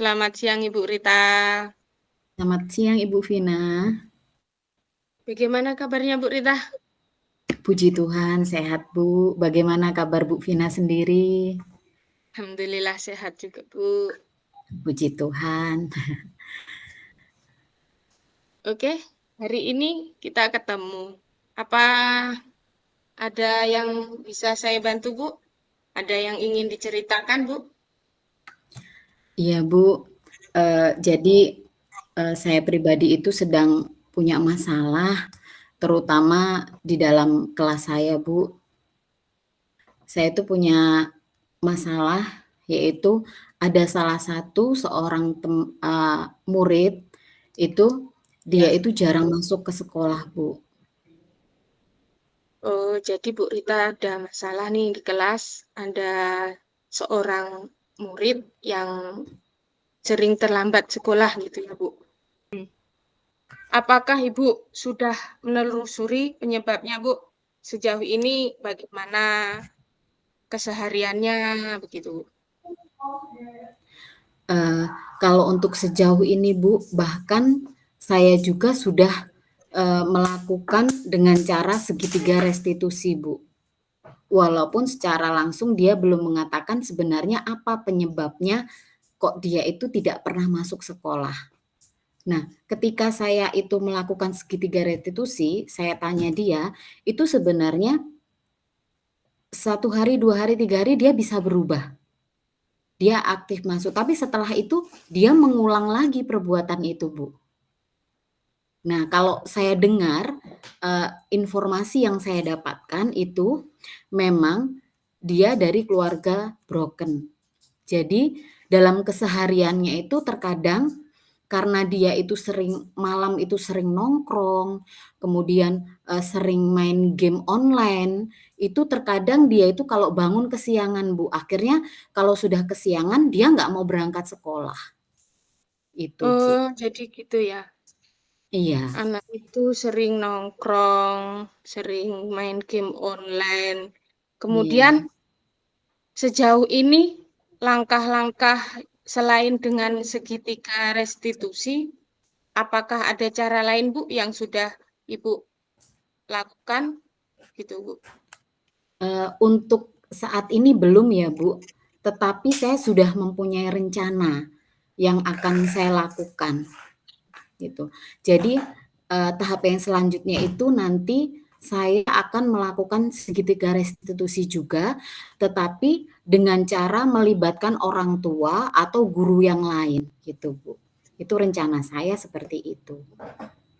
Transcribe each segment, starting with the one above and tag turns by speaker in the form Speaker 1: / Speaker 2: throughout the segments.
Speaker 1: Selamat siang Ibu Rita.
Speaker 2: Selamat siang Ibu Vina.
Speaker 1: Bagaimana kabarnya Bu Rita?
Speaker 2: Puji Tuhan sehat Bu. Bagaimana kabar Bu Vina sendiri?
Speaker 1: Alhamdulillah sehat juga Bu.
Speaker 2: Puji Tuhan.
Speaker 1: Oke, hari ini kita ketemu. Apa ada yang bisa saya bantu Bu? Ada yang ingin diceritakan Bu?
Speaker 2: Iya Bu, jadi saya pribadi itu sedang punya masalah, terutama di dalam kelas saya Bu. Saya itu punya masalah, yaitu ada salah satu seorang murid itu dia
Speaker 1: Ya.
Speaker 2: itu jarang masuk ke sekolah Bu.
Speaker 1: Oh, jadi Bu Rita ada masalah nih di kelas. Ada seorang murid yang sering terlambat sekolah gitu ya Bu. Apakah Ibu sudah menelusuri penyebabnya, Bu? Sejauh ini bagaimana kesehariannya begitu?
Speaker 2: Eee, Kalau untuk sejauh ini Bu, bahkan saya juga sudah, melakukan dengan cara segitiga restitusi Bu. Walaupun secara langsung dia belum mengatakan sebenarnya apa penyebabnya kok dia itu tidak pernah masuk sekolah. Nah, ketika saya itu melakukan segitiga restitusi, saya tanya dia, itu sebenarnya 1 hari, 2 hari, 3 hari dia bisa berubah. Dia aktif masuk, tapi setelah itu dia mengulang lagi perbuatan itu, Bu. Nah, kalau saya dengar, informasi yang saya dapatkan itu memang dia dari keluarga broken. Jadi dalam kesehariannya itu terkadang karena dia itu sering malam itu sering nongkrong, kemudian, sering main game online, itu terkadang dia itu kalau bangun kesiangan, Bu. Akhirnya kalau sudah kesiangan dia nggak mau berangkat sekolah, itu, Bu.
Speaker 1: Oh, jadi gitu ya.
Speaker 2: Iya,
Speaker 1: Anak itu sering nongkrong, sering main game online. Kemudian
Speaker 2: iya.
Speaker 1: sejauh ini langkah-langkah selain dengan segitiga restitusi, apakah ada cara lain, Bu, yang sudah Ibu lakukan gitu, Bu?
Speaker 2: Untuk saat ini belum ya, Bu, tetapi saya sudah mempunyai rencana yang akan saya lakukan, gitu. Jadi, tahap yang selanjutnya itu nanti saya akan melakukan segitiga restitusi juga, tetapi dengan cara melibatkan orang tua atau guru yang lain, gitu, Bu. Itu rencana saya seperti itu.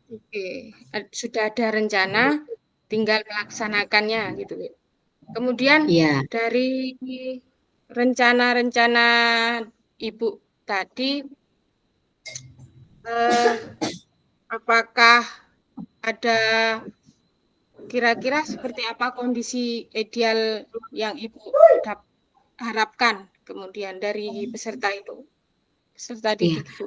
Speaker 1: Oke, sudah ada rencana, tinggal melaksanakannya gitu. Bu. Kemudian
Speaker 2: Iya,
Speaker 1: dari rencana-rencana Ibu tadi, eh, apakah ada kira-kira seperti apa kondisi ideal yang Ibu harapkan kemudian dari peserta itu, peserta
Speaker 2: iya.
Speaker 1: didik Ibu?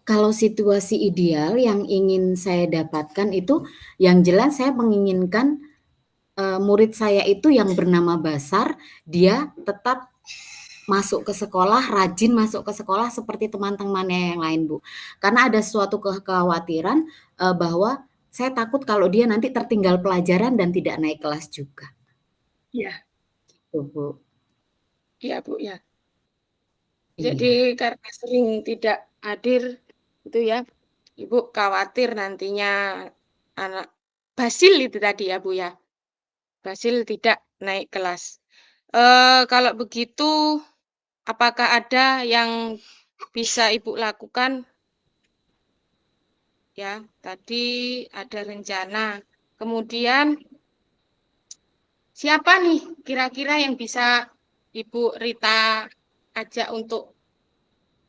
Speaker 2: Kalau situasi ideal yang ingin saya dapatkan itu, yang jelas saya menginginkan, murid saya itu yang bernama Basar, dia tetap masuk ke sekolah, rajin masuk ke sekolah seperti teman-temannya yang lain, Bu. Karena ada suatu kekhawatiran, bahwa saya takut kalau dia nanti tertinggal pelajaran dan tidak naik kelas juga,
Speaker 1: Ya,
Speaker 2: gitu, Bu.
Speaker 1: ya Bu ya. Jadi
Speaker 2: Iya,
Speaker 1: karena sering tidak hadir itu ya, Ibu khawatir nantinya anak Basil itu tadi ya Bu ya, Basil tidak naik kelas. Kalau begitu, apakah ada yang bisa Ibu lakukan? Ya, tadi ada rencana. Kemudian siapa nih kira-kira yang bisa Ibu Rita ajak untuk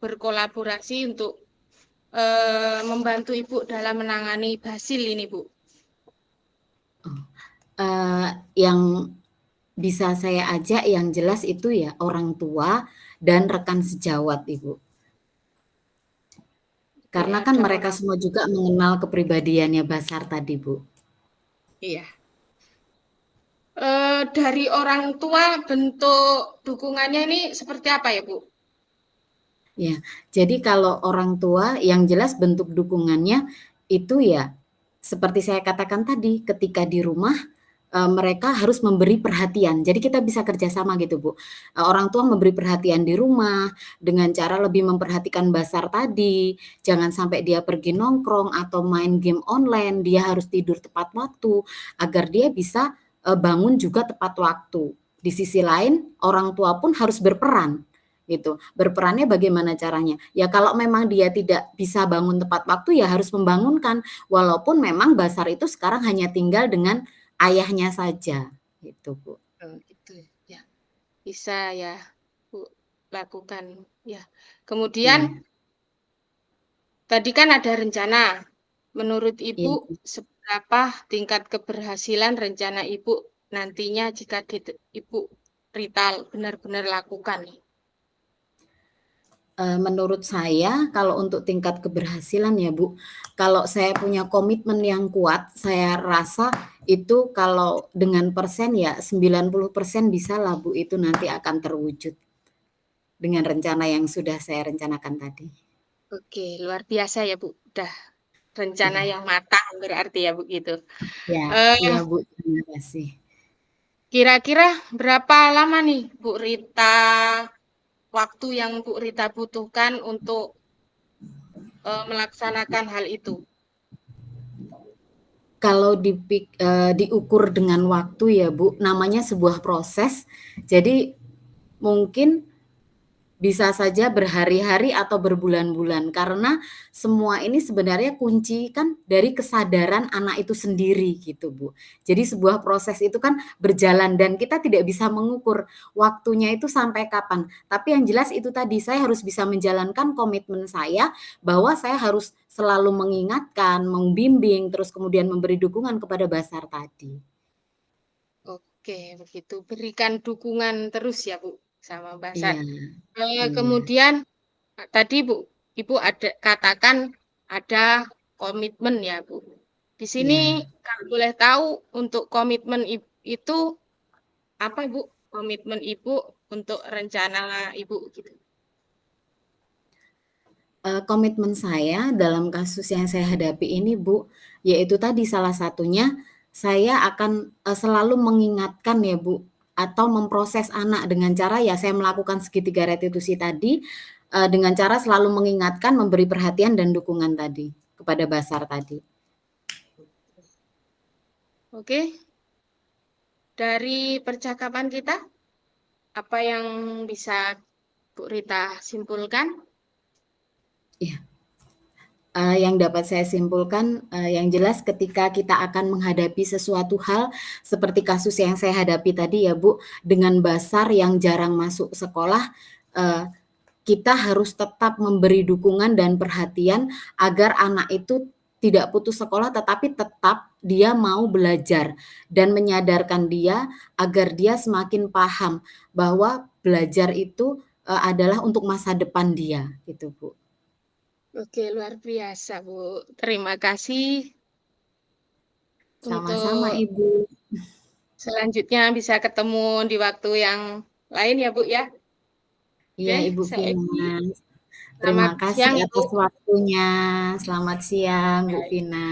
Speaker 1: berkolaborasi untuk membantu Ibu dalam menangani Basil ini, Bu?
Speaker 2: yang bisa saya ajak yang jelas itu ya orang tua dan rekan sejawat, Ibu.
Speaker 1: Oke,
Speaker 2: Karena kan
Speaker 1: ada
Speaker 2: mereka
Speaker 1: orang.
Speaker 2: semua juga mengenal kepribadiannya Basar tadi, Bu.
Speaker 1: Iya. Dari orang tua bentuk dukungannya ini seperti apa ya, Bu?
Speaker 2: Ya, jadi kalau orang tua yang jelas bentuk dukungannya itu ya seperti saya katakan tadi, ketika di rumah, mereka harus memberi perhatian. Jadi kita bisa kerjasama gitu, Bu. Orang tua memberi perhatian di rumah dengan cara lebih memperhatikan Basar tadi, jangan sampai dia pergi nongkrong atau main game online, dia harus tidur tepat waktu agar dia bisa, bangun juga tepat waktu. Di sisi lain, orang tua pun harus berperan gitu. Berperannya bagaimana caranya? Ya kalau memang dia tidak bisa bangun tepat waktu ya harus membangunkan, walaupun memang Basar itu sekarang hanya tinggal dengan ayahnya saja, gitu Bu.
Speaker 1: Gitu ya. Bisa ya, Bu, lakukan ya. Kemudian
Speaker 2: Iya,
Speaker 1: tadi kan ada rencana. Menurut
Speaker 2: iya.
Speaker 1: Ibu, seberapa tingkat keberhasilan rencana Ibu nantinya jika Ibu Rita benar-benar lakukan nih?
Speaker 2: Menurut saya kalau untuk tingkat keberhasilan ya Bu, kalau saya punya komitmen yang kuat, saya rasa itu kalau dengan persen ya 90% bisalah Bu itu nanti akan terwujud dengan rencana yang sudah saya rencanakan tadi.
Speaker 1: Oke, luar biasa ya Bu. Udah rencana
Speaker 2: Iya,
Speaker 1: yang matang berarti ya begitu.
Speaker 2: iya,
Speaker 1: Eee,
Speaker 2: iya Bu, terima kasih.
Speaker 1: Kira-kira berapa lama nih Bu Rita waktu yang Bu Rita butuhkan untuk, melaksanakan hal itu?
Speaker 2: Kalau diukur dengan waktu ya Bu, namanya sebuah proses, jadi mungkin bisa saja berhari-hari atau berbulan-bulan, karena semua ini sebenarnya kunci kan dari kesadaran anak itu sendiri gitu, Bu. Jadi sebuah proses itu kan berjalan dan kita tidak bisa mengukur waktunya itu sampai kapan. Tapi yang jelas itu tadi, saya harus bisa menjalankan komitmen saya bahwa saya harus selalu mengingatkan, membimbing, terus kemudian memberi dukungan kepada Basar tadi.
Speaker 1: Oke, begitu. Berikan dukungan terus ya, Bu, sama Basar.
Speaker 2: Iya, iya,
Speaker 1: Kemudian tadi Ibu ada katakan ada komitmen ya, Bu. Di sini
Speaker 2: iya.
Speaker 1: kalau boleh tahu untuk komitmen itu apa, Bu? Komitmen Ibu untuk rencana Ibu gitu.
Speaker 2: Komitmen saya dalam kasus yang saya hadapi ini, Bu, yaitu tadi salah satunya saya akan, selalu mengingatkan ya, Bu, atau memproses anak dengan cara ya saya melakukan segitiga restitusi tadi, dengan cara selalu mengingatkan, memberi perhatian dan dukungan tadi, kepada Basar tadi.
Speaker 1: Oke, dari percakapan kita, apa yang bisa Bu Rita simpulkan?
Speaker 2: Iya. Yang dapat saya simpulkan, yang jelas ketika kita akan menghadapi sesuatu hal seperti kasus yang saya hadapi tadi ya Bu, dengan Basar yang jarang masuk sekolah, eee, kita harus tetap memberi dukungan dan perhatian agar anak itu tidak putus sekolah, tetapi tetap dia mau belajar dan menyadarkan dia agar dia semakin paham bahwa belajar itu, adalah untuk masa depan dia, gitu Bu.
Speaker 1: Oke, luar biasa, Bu. Terima kasih
Speaker 2: Sama-sama
Speaker 1: untuk
Speaker 2: Ibu.
Speaker 1: selanjutnya bisa ketemu di waktu yang lain ya, Bu, ya.
Speaker 2: Iya,
Speaker 1: Oke,
Speaker 2: Ibu
Speaker 1: saya
Speaker 2: Vina.
Speaker 1: Egi.
Speaker 2: Terima
Speaker 1: Selamat
Speaker 2: kasih
Speaker 1: siang, Ibu.
Speaker 2: atas waktunya. Selamat siang, Bu
Speaker 1: Baik.
Speaker 2: Vina.